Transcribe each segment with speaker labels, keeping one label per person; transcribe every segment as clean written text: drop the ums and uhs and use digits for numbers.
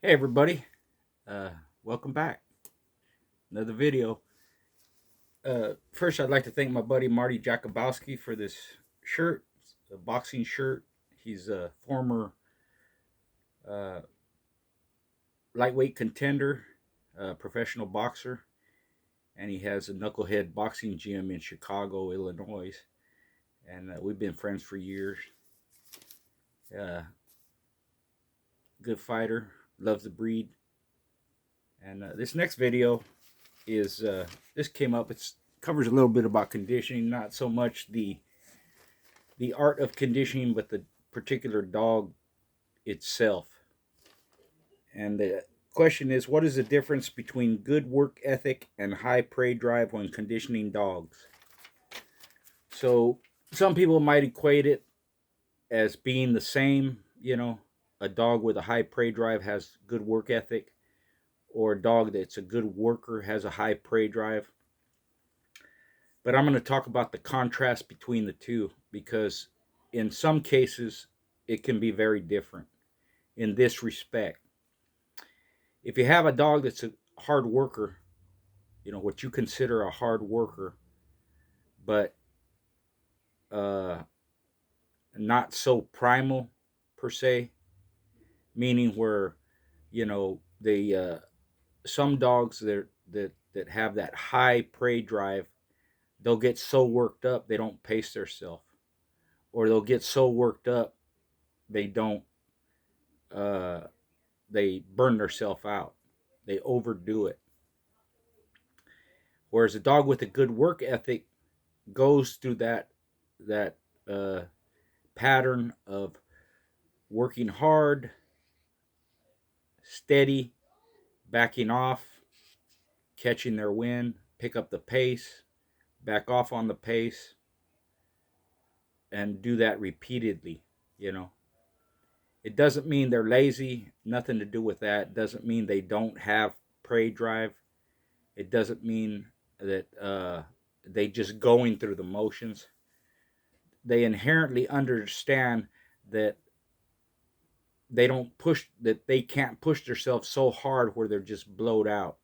Speaker 1: Hey everybody, uh, welcome back. Another video. First, I'd like to thank my buddy Marty Jakubowski for this shirt, a boxing shirt. He's a former uh, lightweight contender, professional boxer, and he has a knucklehead boxing gym in Chicago, Illinois. And we've been friends for years. Uh, Good fighter, loves the breed. And this next video is this came up. It covers a little bit about conditioning, not so much the art of conditioning, but the particular dog itself. And the question is, what is the difference between good work ethic and high prey drive when conditioning dogs? So some people might equate it as being the same. A dog with a high prey drive has good work ethic, or a dog that's a good worker has a high prey drive. But I'm going to talk about the contrast between the two, because in some cases it can be very different in this respect. If you have a dog that's a hard worker, what you consider a hard worker, but uh, not so primal per se, meaning where they some dogs that have that high prey drive, they'll get so worked up they don't pace themselves, or they'll get so worked up they don't uh, they burn themselves out, they overdo it. Whereas a dog with a good work ethic goes through that uh, pattern of working hard, steady, backing off, catching their wind, pick up the pace, back off on the pace, and do that repeatedly. You know, it doesn't mean they're lazy. Nothing to do with that. It doesn't mean they don't have prey drive. It doesn't mean that they just going through the motions. They inherently understand that they can't push themselves so hard where they're just blowed out.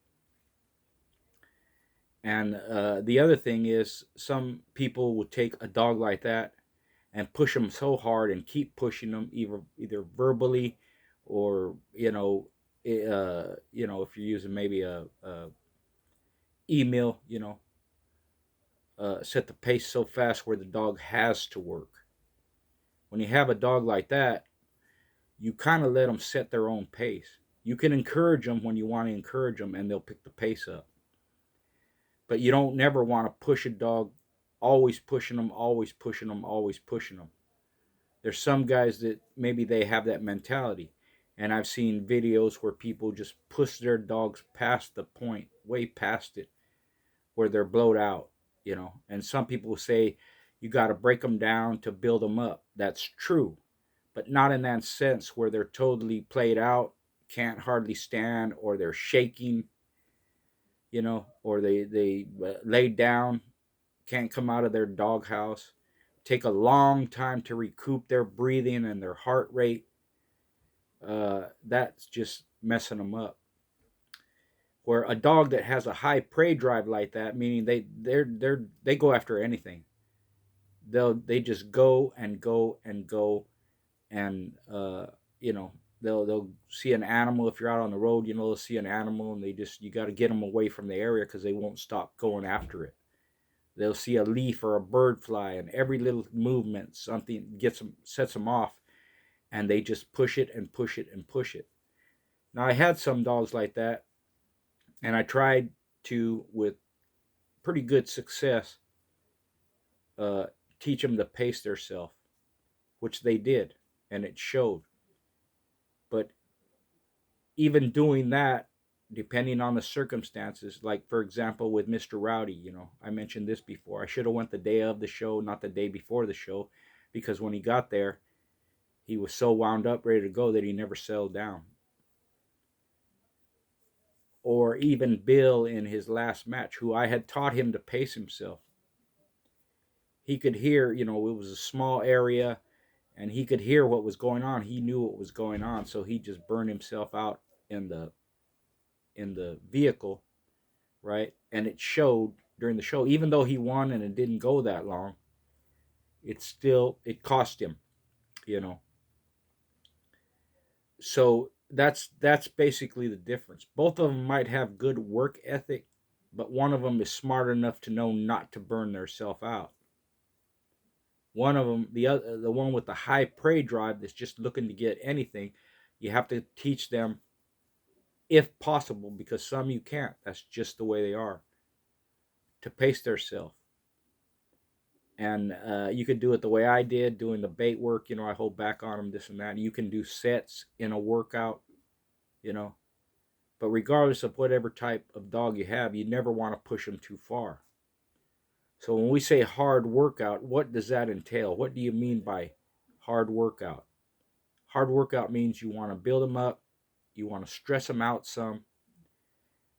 Speaker 1: And the other thing is, some people will take a dog like that and push them so hard and keep pushing them, either verbally, or if you're using maybe a email, set the pace so fast where the dog has to work. When you have a dog like that, you kind of let them set their own pace. You can encourage them when you want to encourage them, and they'll pick the pace up. But you don't never want to push a dog, always pushing them, always pushing them, always pushing them. There's some guys that maybe they have that mentality. And I've seen videos where people just push their dogs past the point, way past it, where they're blowed out. And some people say you got to break them down to build them up. That's true, but not in that sense where they're totally played out, can't hardly stand, or they're shaking, or they laid down, can't come out of their doghouse, take a long time to recoup their breathing and their heart rate. That's just messing them up. Where a dog that has a high prey drive like that, meaning they go after anything. They just go and go and go, and they'll see an animal. If you're out on the road, they'll see an animal, and you got to get them away from the area because they won't stop going after it. They'll see a leaf or a bird fly, and every little movement, something sets them off, and they just push it and push it and push it. Now, I had some dogs like that, and I tried to, with pretty good success, uh, teach them to pace themselves, which they did, and it showed. But even doing that, depending on the circumstances, like for example with Mr. Rowdy, I mentioned this before. I should have went the day of the show, not the day before the show, because when he got there, he was so wound up, ready to go, that he never settled down. Or even Bill in his last match, who I had taught him to pace himself. He could hear, it was a small area, and he could hear what was going on. He knew what was going on, so he just burned himself out in the vehicle, right? And it showed during the show, even though he won and it didn't go that long, it cost him, you know. So that's basically the difference. Both of them might have good work ethic, but one of them is smart enough to know not to burn theirself out. One of them, the one with the high prey drive that's just looking to get anything, you have to teach them, if possible, because some you can't. That's just the way they are, to pace themselves. And you could do it the way I did, doing the bait work. You know, I hold back on them, this and that. You can do sets in a workout, you know. But regardless of whatever type of dog you have, you never want to push them too far. So when we say hard workout, what does that entail? What do you mean by hard workout? Hard workout means you want to build them up, you want to stress them out some,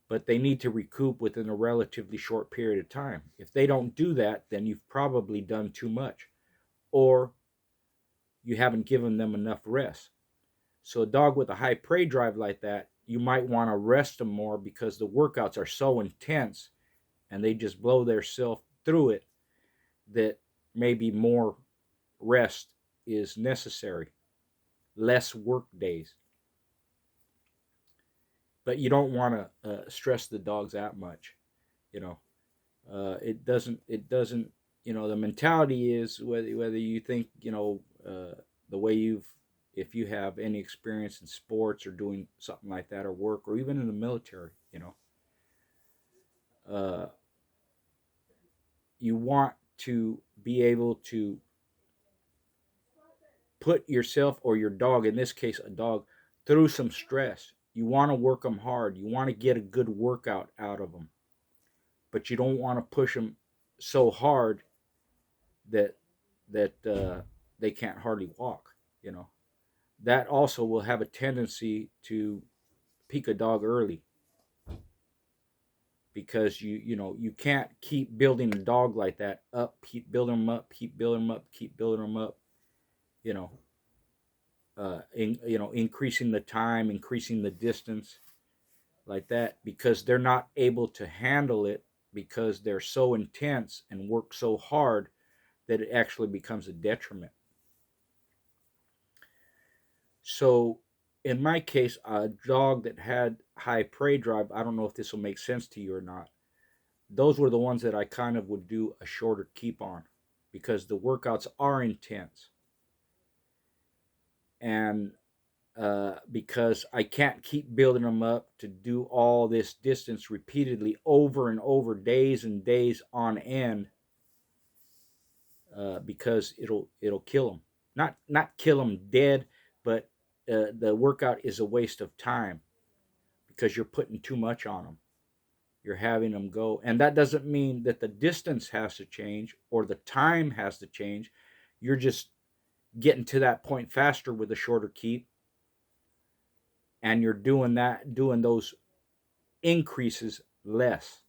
Speaker 1: but they need to recoup within a relatively short period of time. If they don't do that, then you've probably done too much, or you haven't given them enough rest. So a dog with a high prey drive like that, you might want to rest them more because the workouts are so intense and they just blow their self through it, that maybe more rest is necessary, less work days. But you don't want to stress the dogs that much, you know. It doesn't, you know. The mentality is, whether you think, you know, the way you've, if you have any experience in sports or doing something like that, or work, or even in the military, you know, uh, you want to be able to put yourself, or your dog, in this case a dog, through some stress. You want to work them hard, you want to get a good workout out of them, but you don't want to push them so hard that they can't hardly walk, you know. That also will have a tendency to peak a dog early, because you know, you can't keep building a dog like that up, keep building them up, keep building them up, keep building them up, you know. You know, increasing the time, increasing the distance like that, because they're not able to handle it, because they're so intense and work so hard that it actually becomes a detriment. So in my case, a dog that had high prey drive, I don't know if this will make sense to you or not. Those were the ones that I kind of would do a shorter keep on, because the workouts are intense. And because I can't keep building them up to do all this distance repeatedly over and over, days and days on end, because it'll kill them. Not kill them dead, but the workout is a waste of time, because you're putting too much on them. You're having them go, and that doesn't mean that the distance has to change or the time has to change. You're just getting to that point faster with a shorter keep, and you're doing those increases less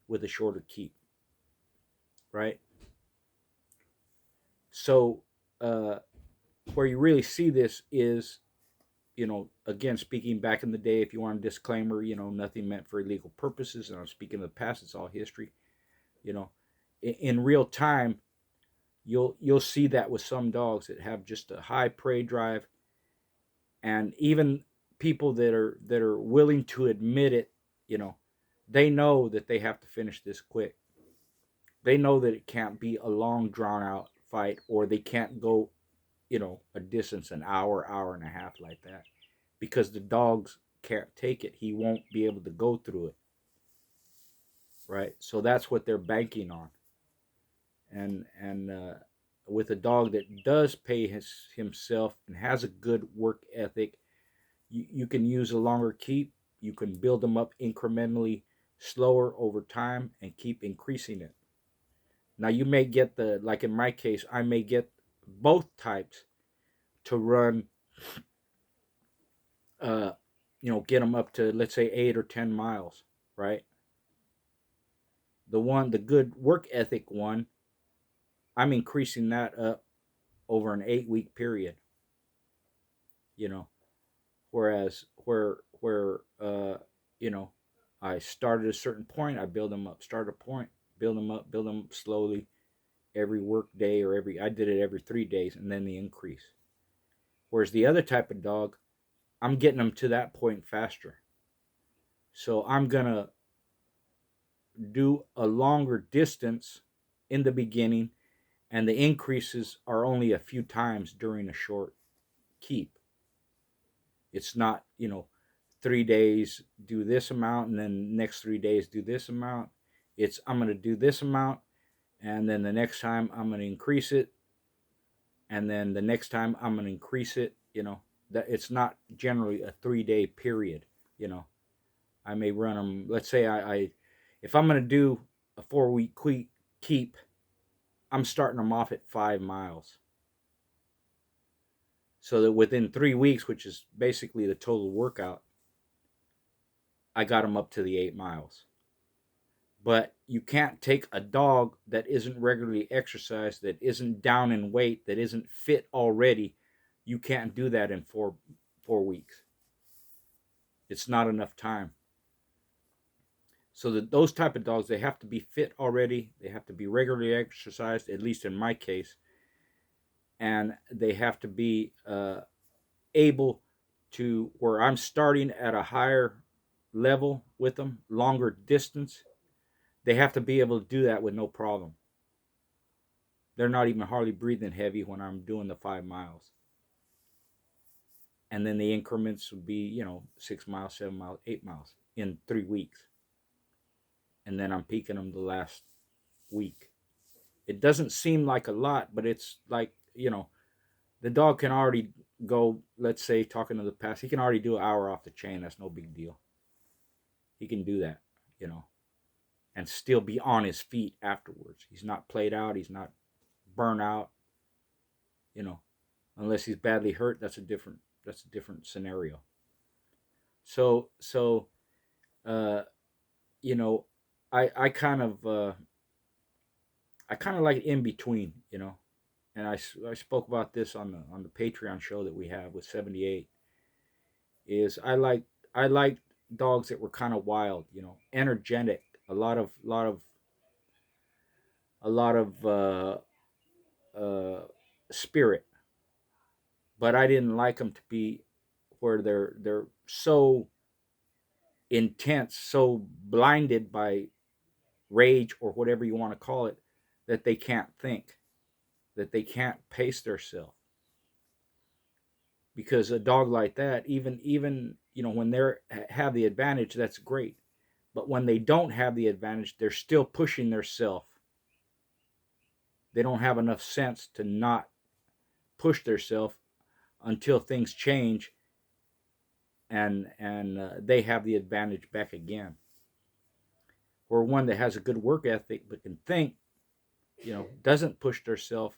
Speaker 1: with a shorter keep, right? So uh, where you really see this is, you know, again, speaking back in the day, if you want a disclaimer, you know, nothing meant for illegal purposes, and I'm speaking of the past, it's all history, you know. In real time, you'll see that with some dogs that have just a high prey drive, and even people that are willing to admit it, you know, they know that they have to finish this quick. They know that it can't be a long drawn out fight, or they can't go, you know, a distance, an hour, hour and a half like that, because the dogs can't take it. He won't be able to go through it, right? So that's what they're banking on. And with a dog that does pay himself and has a good work ethic, you can use a longer keep. You can build them up incrementally, slower over time, and keep increasing it. Now you may get the, like in my case, I may get both types to run, uh, you know, get them up to, let's say, 8 or 10 miles, right? The good work ethic one, I'm increasing that up over an 8 week period, you know. Whereas where you know, I started a certain point, I build them up, start a point, build them up slowly every work day, or every, I did it every 3 days, and then the increase. Whereas the other type of dog, I'm getting them to that point faster. So I'm gonna do a longer distance in the beginning, and the increases are only a few times during a short keep. It's not, 3 days do this amount, and then next 3 days do this amount. It's, I'm going to do this amount, and then the next time I'm going to increase it, and then the next time I'm going to increase it. That it's not generally a 3 day period. You know, I may run them. Let's say I if I'm going to do a 4 week keep, I'm starting them off at 5 miles, so that within 3 weeks, which is basically the total workout, I got them up to the 8 miles. But you can't take a dog that isn't regularly exercised, that isn't down in weight, that isn't fit already. You can't do that in four weeks. It's not enough time. So that those type of dogs, they have to be fit already. They have to be regularly exercised, at least in my case, and they have to be able to, where I'm starting at a higher level with them, longer distance. They have to be able to do that with no problem. They're not even hardly breathing heavy when I'm doing the 5 miles. And then the increments would be, 6 miles, 7 miles, 8 miles in 3 weeks. And then I'm peaking them the last week. It doesn't seem like a lot, but it's like, the dog can already go, let's say, talking to the past, he can already do an hour off the chain. That's no big deal. He can do that, and still be on his feet afterwards. He's not played out. He's not burnt out, you know, unless he's badly hurt. That's a different scenario. So uh, you know, I kind of like in between, and I spoke about this on the Patreon show that we have with 78. Is I like dogs that were kind of wild, energetic, a lot of spirit, but I didn't like them to be where they're so intense, so blinded by rage or whatever you want to call it, that they can't think, that they can't pace themselves. Because a dog like that, even when they have the advantage, that's great. But when they don't have the advantage, they're still pushing themselves. They don't have enough sense to not push themselves until things change, and they have the advantage back again. Or one that has a good work ethic but can think, doesn't push themselves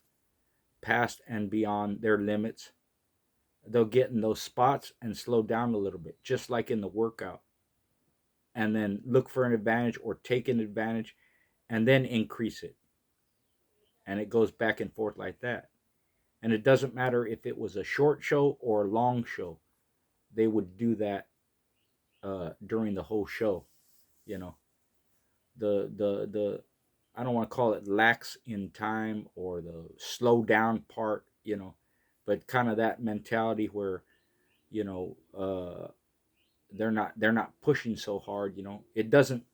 Speaker 1: past and beyond their limits, they'll get in those spots and slow down a little bit, just like in the workout, and then look for an advantage or take an advantage and then increase it. And it goes back and forth like that. And it doesn't matter if it was a short show or a long show, they would do that during the whole show. You know, the I don't want to call it lax in time or the slow down part, but kind of that mentality where you know they're not pushing so hard. It doesn't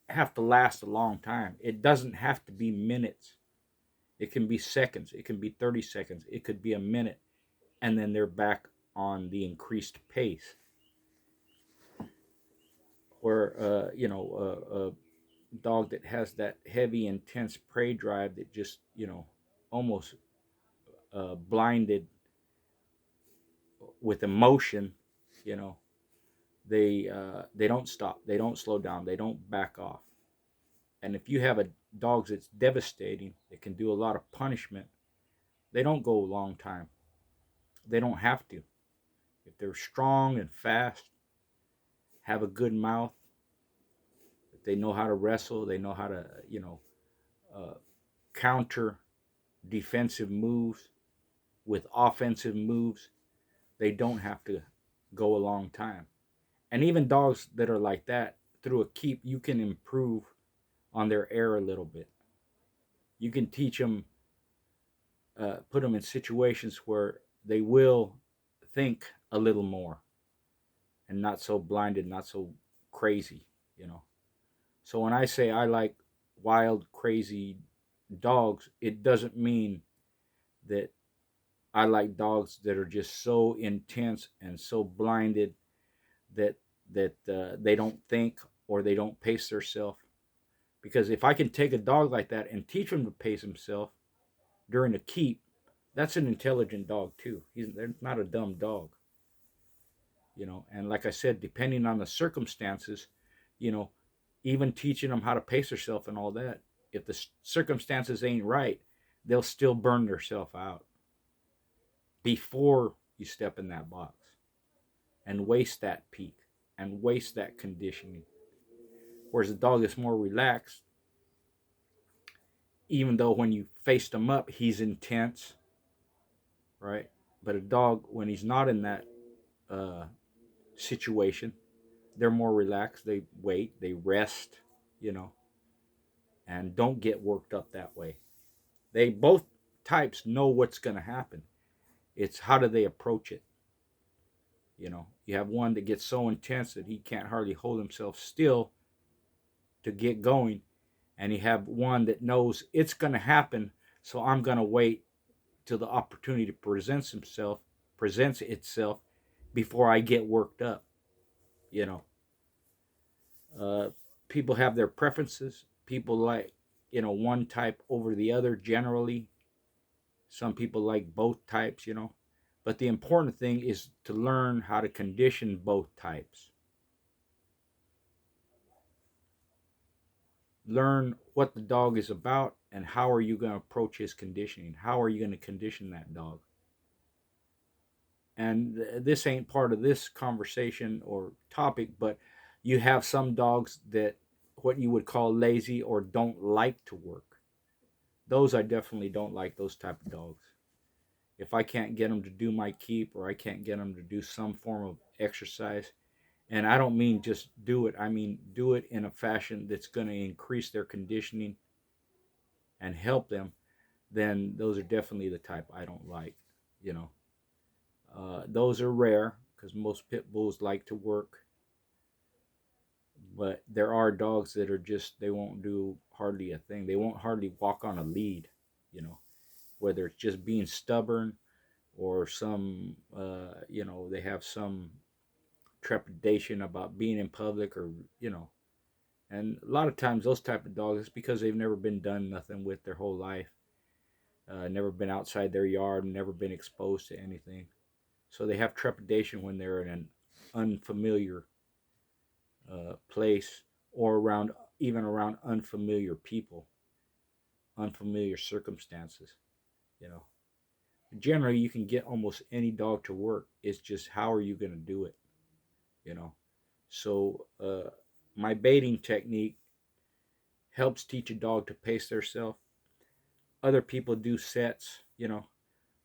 Speaker 1: have to last a long time. It doesn't have to be minutes. It can be seconds. It can be 30 seconds. It could be a minute, and then they're back on the increased pace. Or a dog that has that heavy, intense prey drive that just almost blinded with emotion. You know, they don't stop. They don't slow down. They don't back off. And if you have a dog that's devastating, that can do a lot of punishment, they don't go a long time. They don't have to. If they're strong and fast, have a good mouth, if they know how to wrestle, they know how to, uh, counter defensive moves with offensive moves, they don't have to go a long time. And even dogs that are like that, through a keep, you can improve on their air a little bit. You can teach them, put them in situations where they will think a little more and not so blinded, not so crazy, you know. So when I say I like wild, crazy dogs, it doesn't mean that I like dogs that are just so intense and so blinded that they don't think or they don't pace themselves. Because if I can take a dog like that and teach him to pace himself during a keep, that's an intelligent dog too. They're not a dumb dog, you know. And like I said, depending on the circumstances, you know, even teaching them how to pace themselves and all that, if the circumstances ain't right, they'll still burn themselves out before you step in that box and waste that peak and waste that conditioning. Whereas a dog is more relaxed, even though when you face them up, he's intense, right? But a dog, when he's not in that uh, situation, they're more relaxed. They wait, they rest, you know, and don't get worked up that way. They both types know what's going to happen. It's how do they approach it. You know, you have one that gets so intense that he can't hardly hold himself still to get going, and you have one that knows it's going to happen, so I'm going to wait till the opportunity presents itself before I get worked up. You know, uh, people have their preferences. People like, you know, one type over the other generally. Some people like both types, you know. But the important thing is to learn how to condition both types. Learn what the dog is about and how are you going to approach his conditioning. How are you going to condition that dog? And this ain't part of this conversation or topic, but you have some dogs that what you would call lazy or don't like to work. Those I definitely don't like, those type of dogs. If I can't get them to do my keep or I can't get them to do some form of exercise, and I don't mean just do it, I mean do it in a fashion that's going to increase their conditioning and help them, then those are definitely the type I don't like, you know. Those are rare because most pit bulls like to work, but there are dogs that are just, they won't do hardly a thing. They won't hardly walk on a lead, you know, whether it's just being stubborn or some, you know, they have some trepidation about being in public or, you know. And a lot of times those type of dogs, it's because they've never been done nothing with their whole life, never been outside their yard, never been exposed to anything. So they have trepidation when they're in an unfamiliar place or around, even around unfamiliar people, unfamiliar circumstances, you know. Generally, you can get almost any dog to work. It's just how are you going to do it, you know. So my baiting technique helps teach a dog to pace themselves. Other people do sets, you know,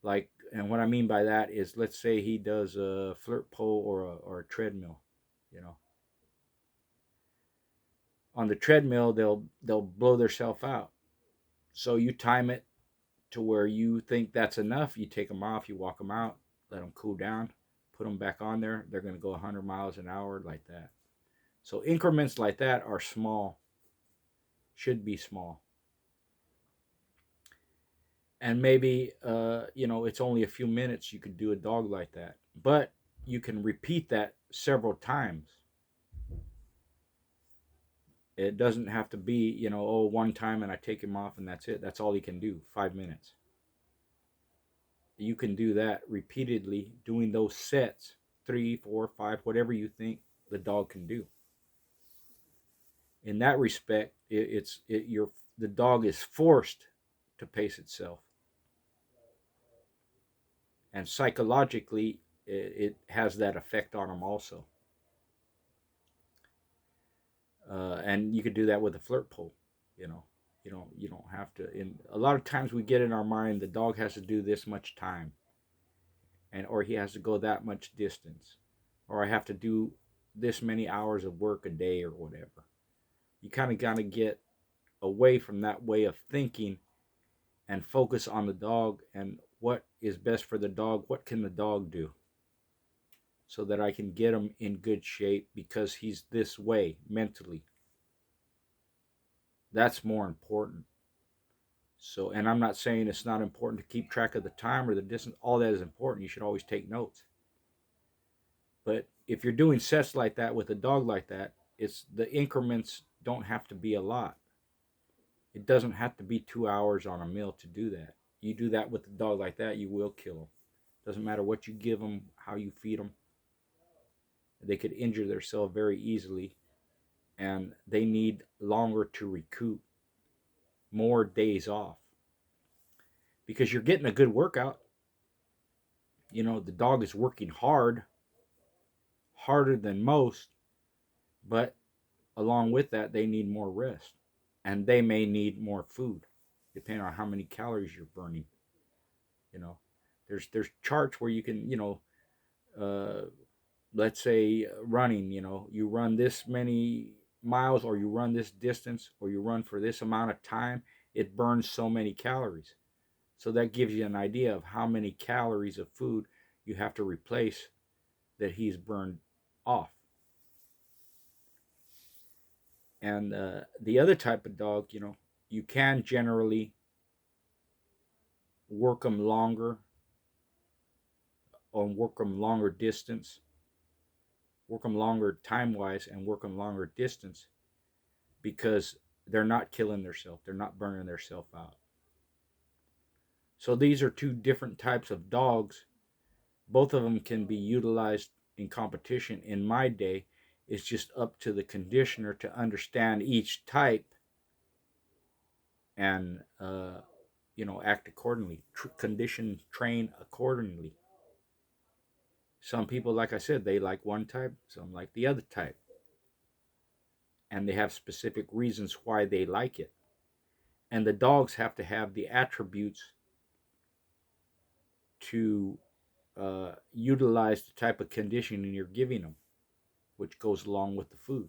Speaker 1: like, and what I mean by that is, let's say he does a flirt pole or a treadmill, you know. On the treadmill, they'll blow themselves out. So you time it to where you think that's enough. You take them off, you walk them out, let them cool down, put them back on there. They're going to go 100 miles an hour like that. So increments like that are small, should be small. And maybe, you know, it's only a few minutes you could do a dog like that. But you can repeat that several times. It doesn't have to be, you know, oh, one time and I take him off and that's it. That's all he can do, 5 minutes. You can do that repeatedly, doing those sets, 3, 4, 5, whatever you think the dog can do. In that respect, the dog is forced to pace itself, and psychologically, it has that effect on them also. And you could do that with a flirt pole, you know. You don't have to. In a lot of times, we get in our mind the dog has to do this much time, and or he has to go that much distance, or I have to do this many hours of work a day or whatever. You kind of got to get away from that way of thinking and focus on the dog and what is best for the dog. What can the dog do so that I can get him in good shape because he's this way mentally? That's more important. So, and I'm not saying it's not important to keep track of the time or the distance. All that is important. You should always take notes. But if you're doing sets like that with a dog like that, it's the increments don't have to be a lot. It doesn't have to be 2 hours on a meal to do that. You do that with a dog like that, you will kill them. Doesn't matter what you give them, how you feed them. They could injure themselves very easily, and they need longer to recoup, more days off, because you're getting a good workout. You know, the dog is working hard, harder than most, but along with that, they need more rest, and they may need more food, depending on how many calories you're burning. You know, there's charts where you can, uh, let's say running. You run this many miles, or you run this distance, or you run for this amount of time. It burns so many calories. So that gives you an idea of how many calories of food you have to replace that he's burned off. And the other type of dog, you can generally work them longer, or work them longer distance, work them longer time wise, and work them longer distance, because they're not killing themselves, they're not burning themselves out. So these are two different types of dogs. Both of them can be utilized in competition. In my day, it's just up to the conditioner to understand each type and act accordingly, condition, train accordingly. Some people, like I said, they like one type, some like the other type, and they have specific reasons why they like it. And the dogs have to have the attributes to utilize the type of conditioning you're giving them, which goes along with the food.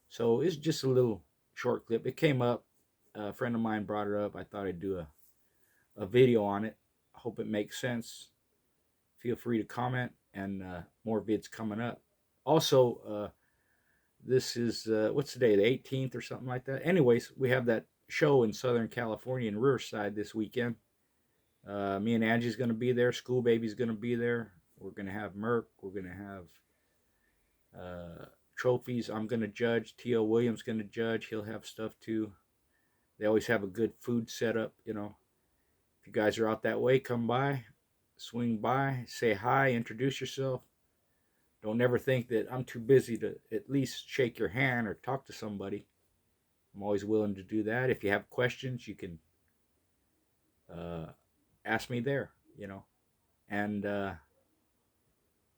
Speaker 1: So it's just a little short clip. It came up. A friend of mine brought it up. I thought I'd do a video on it. I hope it makes sense. Feel free to comment, and more vids coming up. Also, this is what's today, the 18th or something like that. Anyways, we have that show in Southern California in Riverside this weekend. Me and Angie's going to be there. School Baby's going to be there. We're going to have Merc. We're going to have trophies. I'm going to judge. T.O. Williams going to judge. He'll have stuff too. They always have a good food setup. If you guys are out that way, come by, swing by, say hi, introduce yourself. Don't ever think that I'm too busy to at least shake your hand or talk to somebody. I'm always willing to do that. If you have questions, you can uh, ask me there. And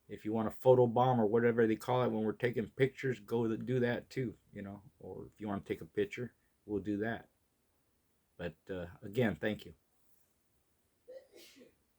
Speaker 1: if you want a photo bomb or whatever they call it when we're taking pictures, go do that too. Or if you want to take a picture, we'll do that. But again, thank you.